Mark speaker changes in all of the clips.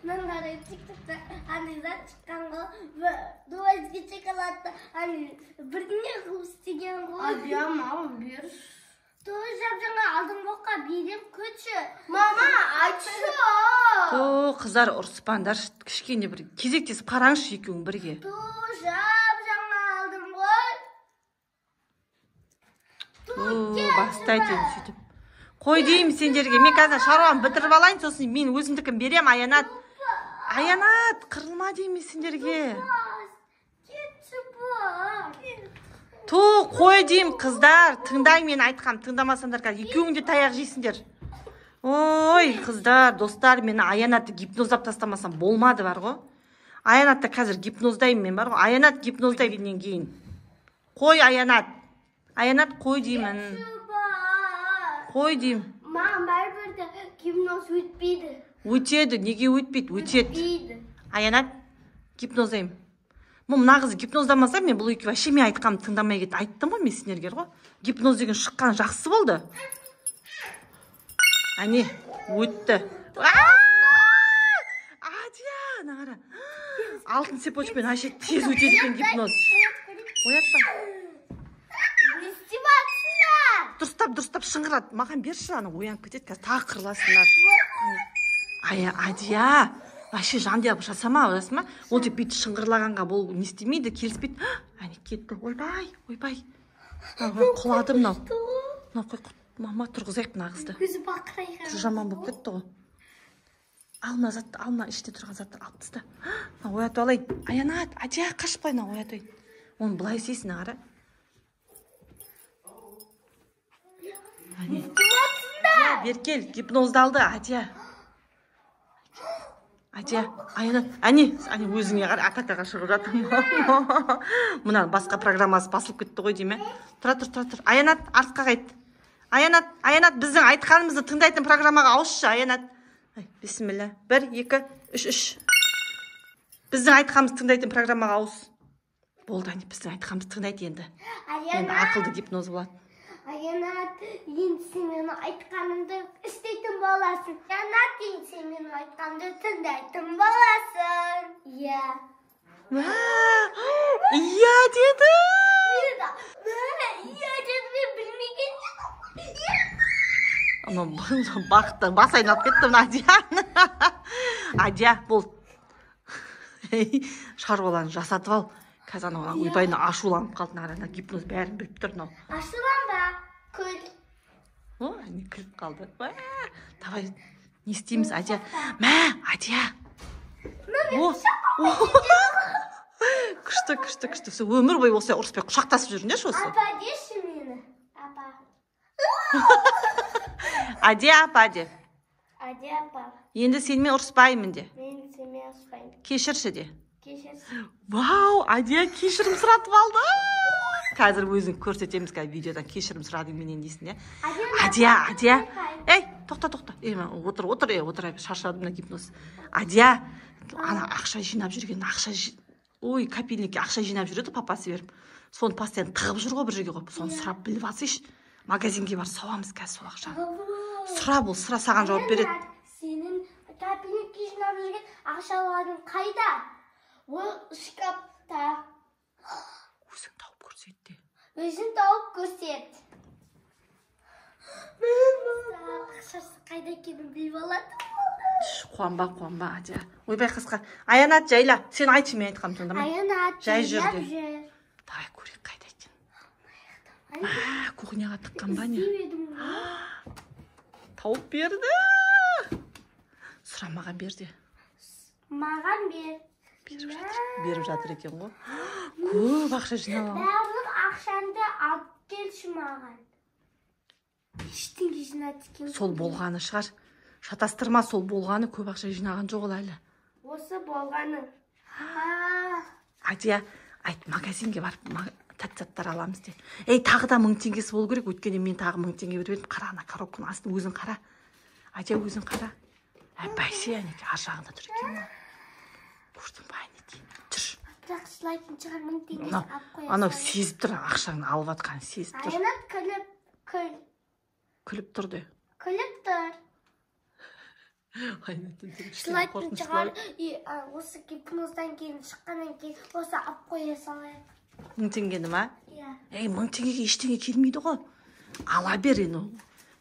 Speaker 1: Nanları TikTok'ta aniden çıkan o duvarcı çikolata hani bir gün kıvıstırgen koy.
Speaker 2: Abi ama bir.
Speaker 1: Doğuşap жаңа алдым боққа берем көші.
Speaker 2: Мама, айтшы.
Speaker 3: Қыздар ұрыспаңдар, кішкене бір кезектесіп қараңызшы екеуің бірге.
Speaker 1: Doğuşap жаңа алдым ғой.
Speaker 3: Бастайды сөйтіп. Қой деймін сендерге, мен қазір шаруамды бітіріп алайын, сосын мен өзімдікін берем, Аянат. Аянат, қырылма деймін сендерге. Қой деймін қыздар, тыңдай мен айтқам, тыңдамасаңдар қазір екеуің де таяқ жейсіңдер. Ой, қыздар, достар, мені Аянатты гипноздап тастамасам болмады бар ғой. Аянатты қазір гипноздаймын мен бар ғой. Аянат гипноздаймын кейін. Қой Аянат. Аянат қой деймін. Қой деймін.
Speaker 1: Мам, бәрібір гипноз өтпейді.
Speaker 3: Өтеді, неге өтпейді? Өтеді. Аянат, гипноздаймын. Мына қыз гипноздамаса, мен бұл екеуі вообще мен айтқанымды тыңдамай кетті. Айттым ғой мен сендерге ғой. Гипноз деген шыққан жақсы болды. Әне, өтті. Адия, нағара. Алтын цепочкамен вообще тез өтеді екен гипноз. Оятпа. Дұрыстап шыңғырады. Маған берші, ана оянып кетеді, қазір тағы қырыласыңдар. Адия, вообще жандиялап жасама, ойласың ба? Ол тек бүйтіп шыңғырлағанға бұл не істемейді, келіспейді. Әне кетті. Ойбай. Құлады мынау. Мама тұрғызайық мына қызды.
Speaker 1: Көзі бақырайған.
Speaker 3: Түрі жаман болып кетті ғой. Алма затты, алма іште тұрған затты алып таста. Оятып алайын. Аянат, Адия қашпай, оятайын. Оны былай істейсің, ара. Беркел, гипноздалды, Адия. Аянат, әне өзіңе қара, атақаға шығып жатырмын. Мұнан басқа программасы басылып кетті ғой дейме. Тұра. Аянат, артқа қайт. Аянат, біздің айтқанымызды тыңдайтын программаға ауызшы, Аянат. Бисмилля. 1, 2, 3. Біздің айтқанымызды тыңдайтын программаға ауыз. Болды, біздің айтқанымызды тыңдайды енді. Енді ақылды гипноз болады.
Speaker 1: Аянат, енді сен менің айтқанымды істейтін боласың. Аянат, енді сен менің айтқанымды тыңдайтын боласың. Иә.
Speaker 3: Иә деді.
Speaker 1: Иә деді, мен білмеген.
Speaker 3: Бақты, бас айналып кетті мына Адия. Адия, бол. Шаруаларын жасатып ал. Қазір ана ойбайына ашуланып қалды, ана гипноз бәрін біліп тұр мынау.
Speaker 1: Ашуланба, күл.
Speaker 3: Не күліп қалды. Давай, не істейміз, Адия? Адия. Күшті. Өмір бойы осылай ұрыспай құшақтасып жүріңдерші осы.
Speaker 1: Апа деші мені. Апа.
Speaker 3: Адия апа де.
Speaker 1: Адия апа.
Speaker 3: Енді сенімен ұрыспаймын де.
Speaker 1: Мен сенімен ұрыспаймын.
Speaker 3: Кешірші де.
Speaker 1: Кешірсің.
Speaker 3: Вау, Адия кешірім сұратып алды. Қазір өзің көрсетеміз, видеодан кешірім сұрадың менен дейсің, Адия. Ей, тоқта. Отыр, шаршадым на гипноз. Адия, ана ақша жинап жүрген, копильникке ақша жинап жүреді, папасы беріп. Соны постоянно тығып жүр ғой бір жерге қойып. Соны сұрап біліп алсайшы. Магазинге бар, сауамыз қазір сол ақшаны. Сұра бұл, сұра саған жауап береді.
Speaker 1: Сенің копильникке жинап жүрген ақшаларың қайда? Ол шкафта.
Speaker 3: Өзің тауып көрсетті.
Speaker 1: Өзің тауып көрсет. Ақшасы қайда екенін біліп алады.
Speaker 3: Қуанба, Адия. Ойбай қасқа. Аянат, жайла. Сен айтшы, мен айтқам тыңдама.
Speaker 1: Аянат,
Speaker 3: жай жүрді. Давай көрейік қайда екен. Кухняға тыққан ба не? Тауып берді. Сұра, маған берді.
Speaker 1: Маған бер.
Speaker 3: Беріп жатыр екен ғой. Көп ақша жинап алған.
Speaker 1: Барлық ақшанды алып келші маған. Ештеңе жинады екен.
Speaker 3: Сол болғаны шығар. Шатастырма, сол болғаны, көп ақша жинаған жоқ ол әлі.
Speaker 1: Осы болғаны.
Speaker 3: Адия, айт, магазинге барып тәт-заттар аламыз де. Ей, тағы да 1000 теңгесі болу керек, өткенде мен тағы 1000 теңге беріп едім. Қара, ана коробканың астын өзің қара. Адия, өзің қара. Бәйсе, әнеке, ар жағында тұр екен. Көрдің ба, әнеке. Тұр.
Speaker 1: Бірақ сылайтын шығар 1000 теңгесі алып қоясың.
Speaker 3: Анау сезіп тұр, ақшаңды алып атқанын сезіп тұр.
Speaker 1: Аянат күліп
Speaker 3: Күліп тұр де.
Speaker 1: Күліп тұр. Жылайтын шығар. Осы гипноздан кейін шыққаннан кейін осы алып қоя салайық.
Speaker 3: 1000 теңгені ма?
Speaker 1: Иә.
Speaker 3: 1000 теңгеге ештеңе келмейді ғой. Ала бер енді.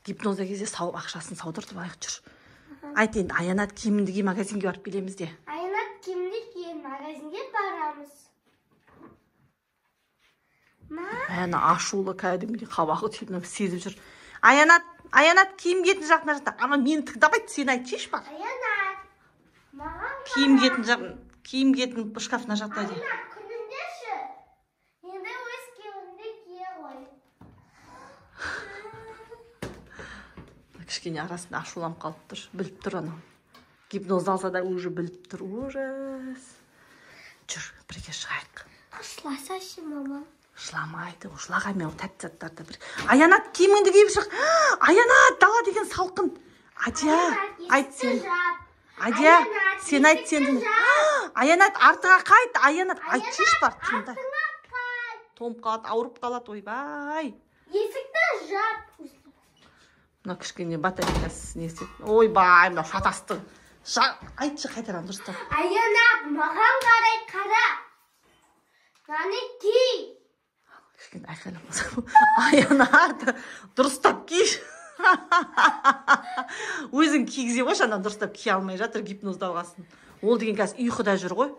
Speaker 3: Гипнозда кезде ақшасын саудыртып алайық жүр. Айт енді Аянат киіміңді ки магазинге барып келеміз де.
Speaker 1: Аянат киімді киген магазинге барамыз.
Speaker 3: Ана ашулы кәдімгідей қабағы түйіп сезіп жүр. Аянат киім киетін жағына жатыр. Ана мені тыңдамайды, сен айтшы ба?
Speaker 1: Аянат. Маған
Speaker 3: киім киетін шкафына жатыр.
Speaker 1: Аянат, күніндеші. Енді өз киіміңді кие ғой.
Speaker 3: Кішкене арасында ашуланып қалып тұр. Біліп тұр анау. Гипнозды алса да уже біліп тұр. Ужас. Жүр, бірге шығайық.
Speaker 1: Жыласашы, мама.
Speaker 3: Жыламайды, жылағанмен тәтті заттарды бір. Аянат киіміңді киіп шық. Аянат, дала деген салқын. Адия, айт сен. Адия, сен айт сен. Аянат, артыңа қайт. Аянат, айтшыш бар.
Speaker 1: Артыңа қайт.
Speaker 3: Томып қалады, ауырып қалады, ойбай.
Speaker 1: Есікті жап.
Speaker 3: Мына кішкене батарейкасы несі. Ойбай, мына шатасты. Айтшы қайтарам дұрыстап.
Speaker 1: Аянат, маған қарай қара. Наны ки.
Speaker 3: Кішкене айқайламасам. Аянат, дұрыстап киш. Өзің кигізе қойшы, ана дұрыстап кие алмай жатыр гипнозда алғасын. Ол деген қазір ұйқыда жүр ғой.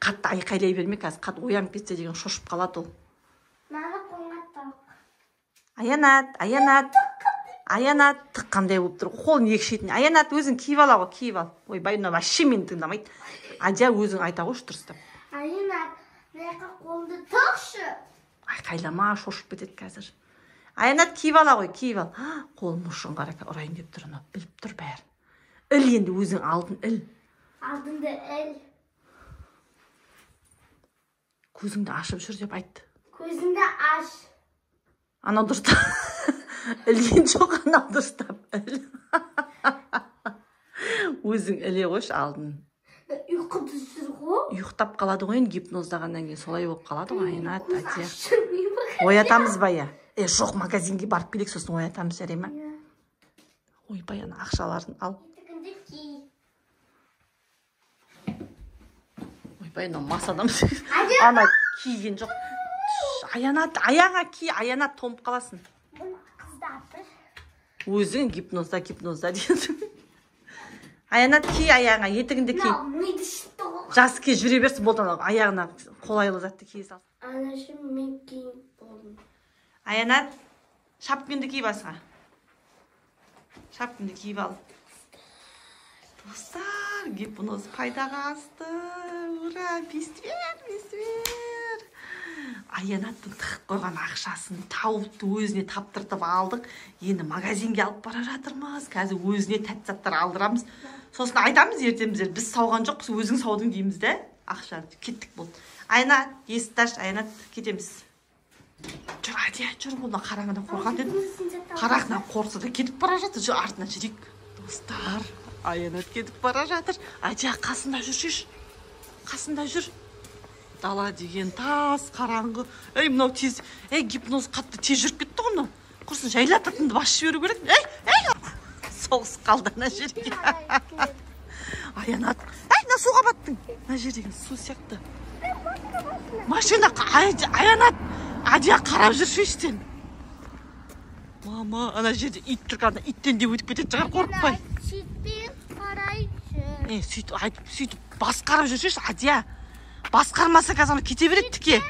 Speaker 3: Қатты айқайлай берме, қазір қатты оянып кетсе деген шошып қалады ол.
Speaker 1: Наны қоңаттау.
Speaker 3: Аянат, тыққандай болып тұр. Қолын екі шетін. Аянат, өзің киіп ала ғой, киіп ал. Ойбай, мына вообще мені тыңдамайды. Адия, өзің айта қойшы дұрыстап.
Speaker 1: Аянат, мына қолыңды тықшы.
Speaker 3: Айқайлама, шошып кетеді қазір. Аянат, киіп ала ғой, киіп ал. Қолын ұшын қарай ұрайын деп тұр, біліп тұр бәрін. Іл енді өзің алдын іл.
Speaker 1: Алдыңды іл.
Speaker 3: Көзіңді ашып жүр деп айтты.
Speaker 1: Көзіңді аш.
Speaker 3: Анау дұрыстап. Ілген жоқ, анау дұрыстап. Өзің іле қойшы алдын.
Speaker 1: Ұйқыды жүр ғой.
Speaker 3: Ұйықтап қалады ғой, гипноздағаннан кейін солай болып қалады ғой, Аянат, Адия. Оятамыз ба я? Жоқ, магазинге барып келек, сосын оятамыз жарай ма? Ойбай, ана ақшаларын ал.
Speaker 1: Етігіңді ки.
Speaker 3: Ойбай, ана масадамыз. Ана киген жоқ. Аянат, аяңа ки, Аянат томып қаласын. Өзің гипнозда дейсің. Аянат ки, аяңа, етігіңді ки. Жас ке жүре берсін, болды аяғына қолайлы затты кие салсын.
Speaker 1: Анашым, мен киіп болдым.
Speaker 3: Аянат, шапкаңды киіп асыға. Шапкаңды киіп ал. Достар, гипноз пайдаға асты. Ура, бествер. Аянаттың тығып қойған ақшасын тауыпты өзіне таптыртып алдық. Енді магазинге алып бара жатырмыз. Қазір өзіне тәтті заттар алдырамыз. Сосын айтамыз ертеміздер, біз сауған жоқпыз, өзің саудың дейміз де. Ақша кеттік болды. Аянат, есікті аш, Аянат, кетеміз. Жүр, Адия, жүр, бұны қараңыдан қорған деді. Қарағынан қорсы да кетіп бара жатыр. Жүр, артынан жүрейік. Достар, Аянат кетіп бара жатыр. Адия, қасында жүршеш. Қасында жүр. Дала деген тас, қараңғы. Мынау тез, гипноз қатты тез жүріп кетті ғой мынау. Құрсын жайлататынды басшы беру керек. Соғыс қалды ана жерге. Аянат, мына суға баттың. Ана жер деген су сияқты. Машина, Аянат, Адия қарап жүрші сен. Мама, ана жерде ит тұрғанда иттен де өтіп кетеді шығар, қорықпай.
Speaker 1: Сөйтпей қарайшы.
Speaker 3: Сөйтіп басқарып жүрші, Адия. Басқармаса қазір кете береді тіке.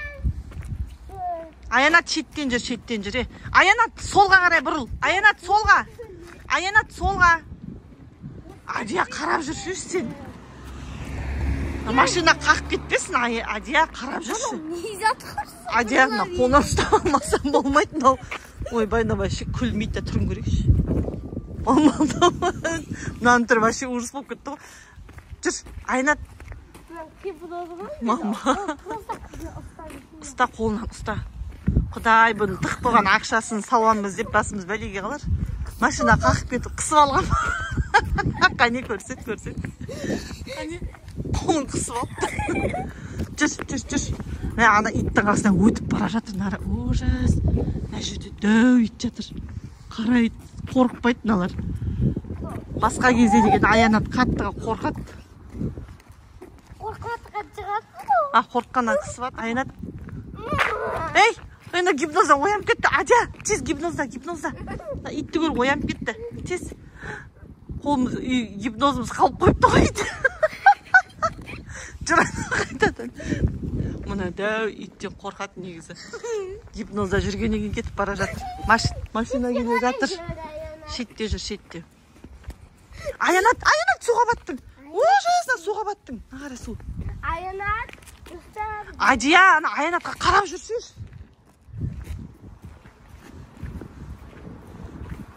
Speaker 3: Аянат, шеттен жүр. Аянат, солға қарай бұрыл. Аянат, солға. Адия, қарап жүрші сен. Машина қақып кетпесін, Адия, қарап жүрші. Адия, қолынан ұстап алмасам болмайды. Ойбай, вообще күлмейді де тұрын көрекші. Мынаны тұр, вообще ужас болып кетті ғой. Жүр, Аянат. Мама. Ұста, қолынан ұста. Құдай, бұны тық болған ақшасын салуамыз деп басымыз бәлеге қалар. Машина қақып кетіп, қысып алған. Қане, көрсет. Қане, қолын қысып алды. Жүр. Ана иттің қасынан өтіп бара жатыр. Нара, ужас. Мына жерде дөу ит жатыр. Қарайды, қорықпайды налар. Басқа кезде деген Аянат қатты қорқады.
Speaker 1: Қорқатқа шығады.
Speaker 3: Қорыққаннан кісі бар. Аянат. Ей, енді гипнозда оянып кетті. Адия, тез гипнозда. Итті көріп оянып кетті. Тез. Қолымыз, гипнозымыз қалып қойыпты ғой ит. Жүреді қайтадан. Мұна дәу иттен қорқады негізі. Гипнозда жүргеннен кейін кетіп бара жатыр. Машина келе жатыр. Шетте жүр, шетте. Аянат, суға баттың. Ужасно, суға баттың. Ағара су.
Speaker 1: Аянат.
Speaker 3: Адия, Аянатқа қарап жүрсеш.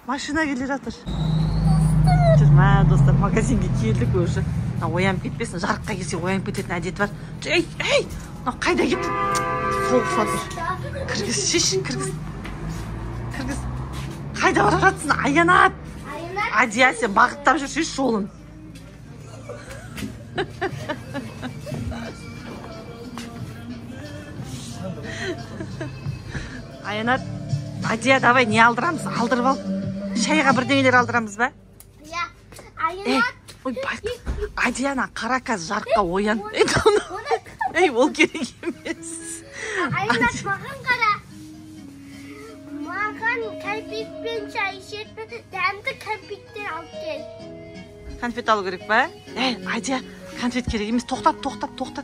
Speaker 3: Машина келе жатыр. Жүрма, достар, магазинге келдік өзі. Оянып кетпесін, жарыққа келсе оянып кететін әдеті бар. Ей, қайда кетті? Соғып жатыр. Кіргіз, шеш, кіргіз. Қайда бара жатсың, Аянат? Адия, сен бағыттап жүрсеш жолын. Аянат, Адия, давай, не алдырамыз? Алдырып ал. Шайға бірдеңелер алдырамыз ба?
Speaker 1: Иә, Аянат.
Speaker 3: Ой, байқа. Адияна, қара каз жарыққа оян. Ей, ол керек емес.
Speaker 1: Аянат, маған қара. Маған кәмпит пен шай ішетін дәмді кәмпиттен алып кел.
Speaker 3: Конфет алу керек ба? Адия, конфет керек емес. Тоқтат.
Speaker 1: Тоқта.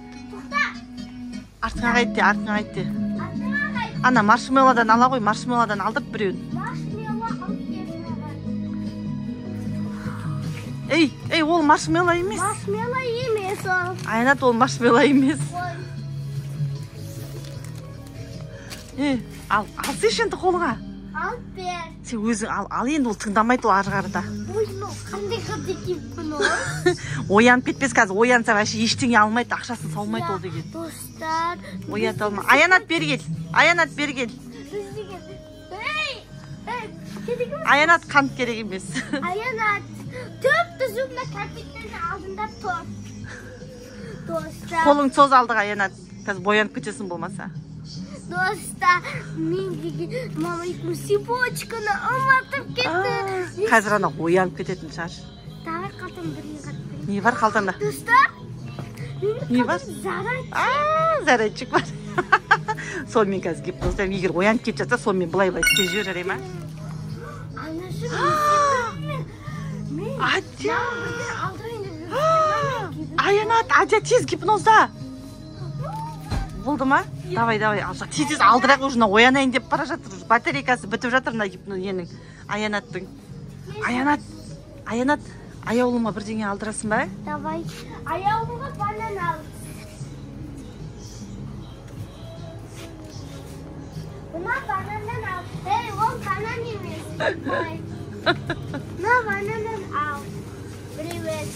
Speaker 3: Артыңа қайтте. Ана, маршмеллодан ала ғой, маршмеллодан алдырып біреуін.
Speaker 1: Маршмелло алып кел маған.
Speaker 3: Ей, ол маршмелло емес.
Speaker 1: Маршмелло емес ол.
Speaker 3: Аянат, ол маршмелло емес. Алсайшы енді қолыңа.
Speaker 1: Алып бер.
Speaker 3: Сен өзің ал енді, ол тыңдамайды ол арғарыда.
Speaker 1: Қандай кеппін ол?
Speaker 3: Оянып кетпес қазір, оянса вәші ештеңе алмайды, ақшасын салмайды ол деген.
Speaker 1: Достар.
Speaker 3: Оят алма. Аянат бергел. Аянат қант керек емес.
Speaker 1: Аянат, төп тұзымда кәмпиттерді алдында тұр. Достар.
Speaker 3: Қолың соз алдық, Аянат. Қазір боянып кетесің болмаса.
Speaker 1: Достар, мен деген мама итім сипочканы ұматып кетті.
Speaker 3: Қазір ана оянып кететін шығар.
Speaker 1: Давай қалтам біріне қаттым.
Speaker 3: Не бар қалтаңда?
Speaker 1: Достар,
Speaker 3: не бар?
Speaker 1: Зарайчик.
Speaker 3: Зарайчик бар. Сонымен қазір гипноздаймын. Егер оянып кетіп жатса, сонымен былай істеп жіберер ма?
Speaker 1: Анашым,
Speaker 3: Адия. Аянат, Адия тез гипнозда. Болды ма? Давай, тез алдырақ уже оянайын деп бара жатыр. Батарейкасы бітіп жатыр мына гипнозенің. Аянаттың. Аянат, аяулыма бірдеңе алдырасың ба?
Speaker 1: Давай, аяулыма банан ал. Бұна банандан ал. Ол банан емес. Бұна банандан ал. Біреуін.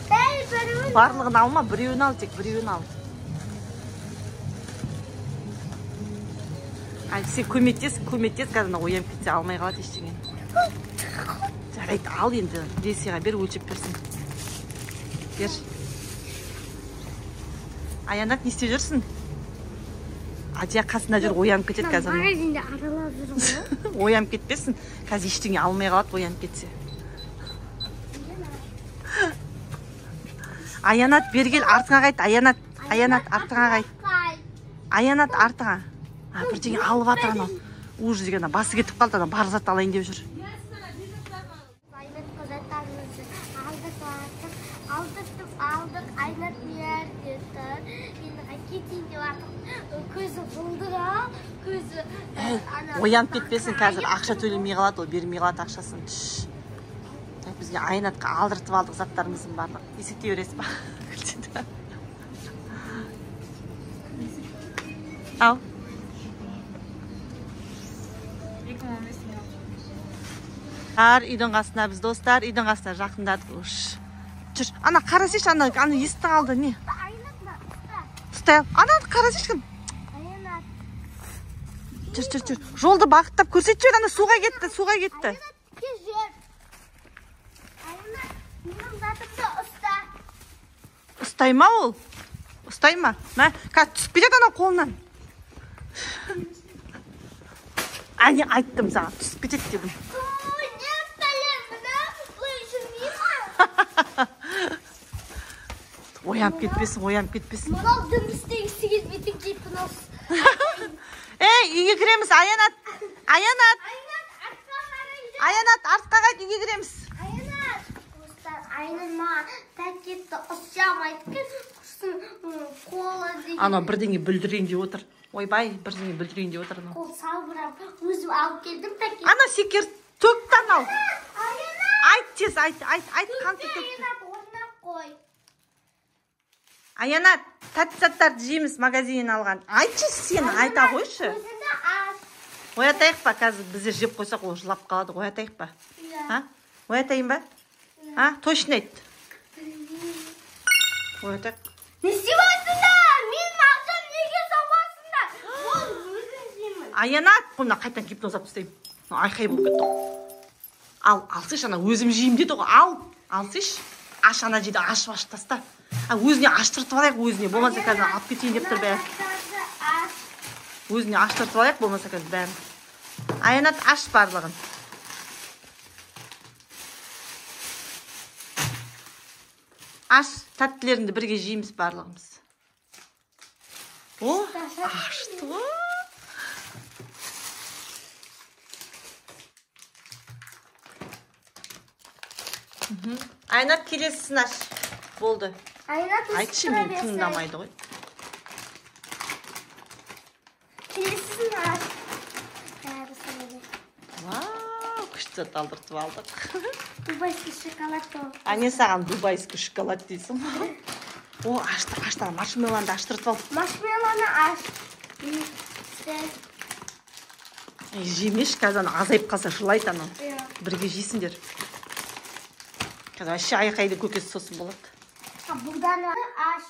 Speaker 1: Біреуін.
Speaker 3: Барлығын алма, біреуін ал, тек біреуін ал. Сен көмектес, қазір оянып кетсе алмай қалады ештеңе. Жарайды, ал енді, Лесиға бер, өлшеп берсін. Бер. Аянат, не істеп жүрсің? Адия қасында жүр, оянып кетеді қазір.
Speaker 1: Магазинде аралап жүрмін.
Speaker 3: Оянып кетпесін, қазір ештеңе алмай қалады, оянып кетсе. Аянат, бергел, артыңа қайт, Аянат, артыңа қайт. Аянат, артыңа. Бірдеңе алып атыр анау. Уже деген басы кетіп қалды, бар зат алайын деп жүр.
Speaker 1: Алдық, Аянат мерді тұр. Енді кетейін деп атық. Көзі бұлдыра, көзі...
Speaker 3: Оянып кетпесін, қазір ақша төлемей қалады, ол бермей қалады ақшасын. Бізге Аянатқа алдыртып алдық заттарымыздың барлық. Есекте өресі ба? Ал. Үйдің қасына біз достар, үйдің қасына жақындадық. Жүр, ана қарасеш, ана есіктің алды, не? Ұстай ал, ана қарасеш кім? Жүр. Жолды бағыттап көрсетші, ана суға кетті. Ұстай ма ол? Ұстай ма? Қазір түсіп кетеді ана қолынан. Айттым саған, түсіп кетеді дедім. Оянып кетпесін.
Speaker 1: Мынау дым істегісі келмейді гипноз.
Speaker 3: Ей, үйге кіреміз, Аянат.
Speaker 1: Аянат,
Speaker 3: Артқа қайт, үйге кіреміз.
Speaker 1: Аянат. Достар, Айнұр маған пакетті ұстамайды екен. Құрсын қолы деген.
Speaker 3: Анау бірдеңе бүлдірейін деп отыр. Ойбай, бірдеңе бүлдірейін деп отыр.
Speaker 1: Қол салбырап, өзім алып келдім пакет.
Speaker 3: Ана секер төкті анау.
Speaker 1: Аянат.
Speaker 3: Айт тез, айт, қанты төкті.
Speaker 1: Аянат, орнап қой.
Speaker 3: Аянат, тәтті заттарды жейміз магазиннен алған. Айтшы сен, айта қойшы.
Speaker 1: Көзіңді аш.
Speaker 3: Оятайық па, қазір біздер жеп қойсақ, ол жылап қалады. Оятайық па? Оятайын ба? Точно айт. Оятайық.
Speaker 1: Не істеватсыңдар? Менің ақшам неге салмасыңдар? Ол өзім жеймін.
Speaker 3: Аянат, мына қайтан гипноз алып тастаймын. Айқай болып кетті. Алсайшы, ана өзім жеймін деді ғой. Алсайшы. Аш ана жейді, ашып таста. Өзіне аштыртып алайық, өзіне. Болмаса қазір алып кетейін деп тұр бәрі. Өзіне аштыртып алайық, болмаса қазір бәрі. Аянат, аш барлығын. Аш, тәттілеріңді бірге жейміз барлығымыз. О, ашты ғой. Аянат, келесісін аш. Болды. Айтшы, мен тыңдамайды ғой.
Speaker 1: Келесісін аш.
Speaker 3: Вау, күшті алдыртып алдық.
Speaker 1: Дубайский шоколад ол.
Speaker 3: Не саған дубайский шоколад дейсің. О, аштан маршмеллоны аштыртып алдық.
Speaker 1: Маршмеллоны аш.
Speaker 3: Жемеш, қазір азайып қалса жылайды анау. Бірге жейсіңдер. Қазір вообще айқайды көкесі сосын болады.
Speaker 1: Бұданы аш.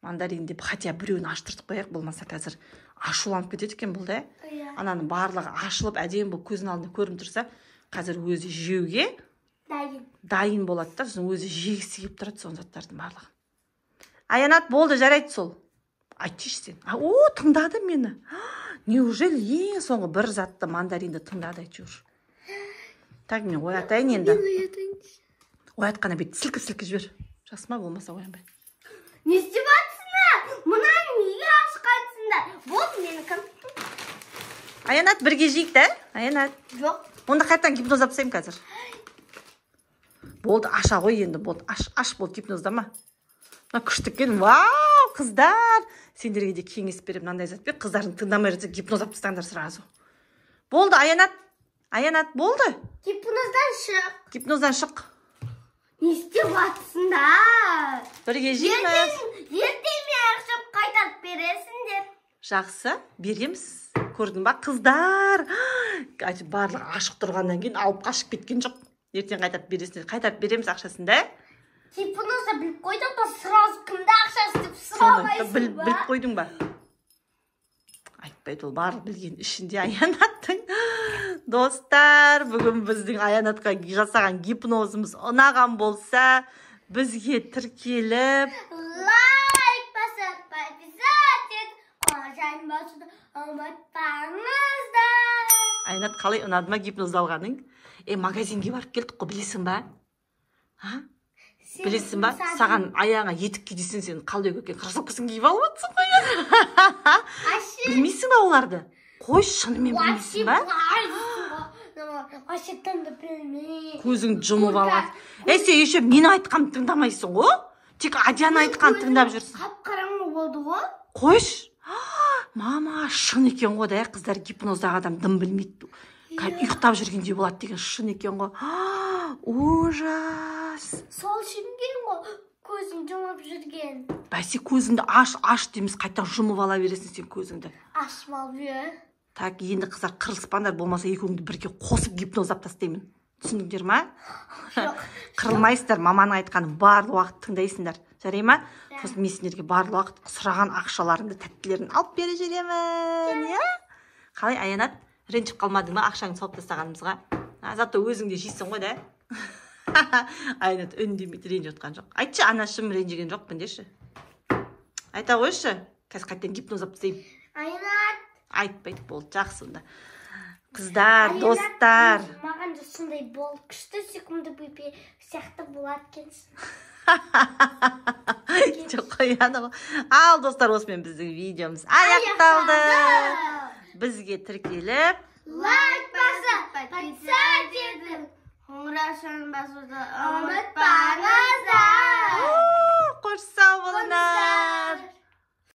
Speaker 3: Мандарин деп, хотя біреуін аштыртып қояйық, болмаса қазір ашуланып кетеді екен бұл да. Ананың барлығы ашылып, әдемі бұл көздің алдында көрініп тұрса, қазір өзі жеуге дайын болады да, өзі жегісі келіп тұрады соның заттардың барлығы. Аянат, болды, жарайды сол. Айтшы сен. О, тыңдады мені. Неужели ең соңғы бір затты мандаринді тыңдады айтшы. Так, мен оятайын енді. Оятқана бет сілкі жібер. Жақсы ма, болмаса оянбай.
Speaker 1: Не істеватсыңдар? Мұнаны неге ашқансыңдар? Болды менікім.
Speaker 3: Аянат, бірге жейік та? Аянат.
Speaker 1: Жоқ.
Speaker 3: Онда қайтан гипноз апсайым қазір. Болды, аша ғой енді, болды. Аш болды гипноздама. Күшті екен. Вау, қыздар. Сендерге де кеңес беріп, мынандай зат бер. Қыздарын тыңдамай жатса гипноз аптыстаңдар сразу. Болды, Аянат. Аянат, болды. Гипноздан шық.
Speaker 1: Не істеватсыңдар?
Speaker 3: Бірге жейміз.
Speaker 1: Ертең мен ақшап қайтарып бересіңдер.
Speaker 3: Жақсы, береміз. Көрдің ба, қыздар. Барлығы ашық тұрғаннан кейін алып қашып кеткен жоқ. Ертең қайтарып бересіңдер. Қайтарып береміз ақшасын да?
Speaker 1: Гипнозда біліп қойдың ба, сразу кімді ақшасы деп сұрамайсың ба?
Speaker 3: Біліп қойдың ба? Айтпайды, ол барлық білген ішінде Аянаттың. Достар, бүгін біздің Аянатқа жасаған гипнозымыз ұнаған болса, бізге тіркеліп
Speaker 1: лайк басып, обязательно қожайын басуды ұмытпаңыздар.
Speaker 3: Аянат, қалай ұнады ма гипнозды алғаның? Магазинге барып келдік қой, білесің ба? Білесің ба? Саған аяғыңа етік кидесің, сен қалды өкен кроссовкасын киіп алып отырсың ғой. Білмейсің ба оларды? Қой, шынымен білмейсің ба? Көзіңді жұмып алған. Сен еще мені айтқанымды тыңдамайсың ғой? Тек Адияны айтқанын тыңдап жүрсің.
Speaker 1: Қап-қараңғы болды ғой.
Speaker 3: Қойш. Мама, шын екен ғой да, қыздар, гипноздағы адам дым білмейді. Ұйықтап жүргенде болады деген шын екен ғой. Ужас.
Speaker 1: Сол шынген ғой, көзім жұмып жүрген.
Speaker 3: Бәсе, көзіңді аш дейміз, қайтан жұмып ала бересің сен көзіңді.
Speaker 1: Ашып алып жүр.
Speaker 3: Так, енді қыздар қырылыспаңдар, болмаса екеуіңді бірге қосып гипнозап тастаймын. Түсіндіңдер ма? Қырылмайсыздар, маманың айтқанын барлық уақыт тыңдайсыңдар. Жарай ма? Сосын мен сендерге барлық уақыт сұраған ақшаларыңды, тәттілерін алып бере жүремін. Қалай, Аянат? Ренжіп қалмадың ма ақшаңды салып тастағанымызға? Зато өзің де жейсің ғой да? Аянат үндемейді, ренжіп отқан жоқ. Айтшы, анашым ренжіген жоқпын деші. Айта қойшы, қазір қайтан гипнозап тастаймын.
Speaker 1: Аянат.
Speaker 3: Айтпайды, болды, жақсы онда. Қыздар, достар.
Speaker 1: Маған да сондай бол, күшті секунды бөпе сияқты болады екенсің.
Speaker 3: Ал достар, осымен біздің видеомыз аяқталды. Бізге тіркеліп
Speaker 1: лайк басып, подписать етіп,
Speaker 2: қоңырау басуды
Speaker 1: ұмытпаңыздар.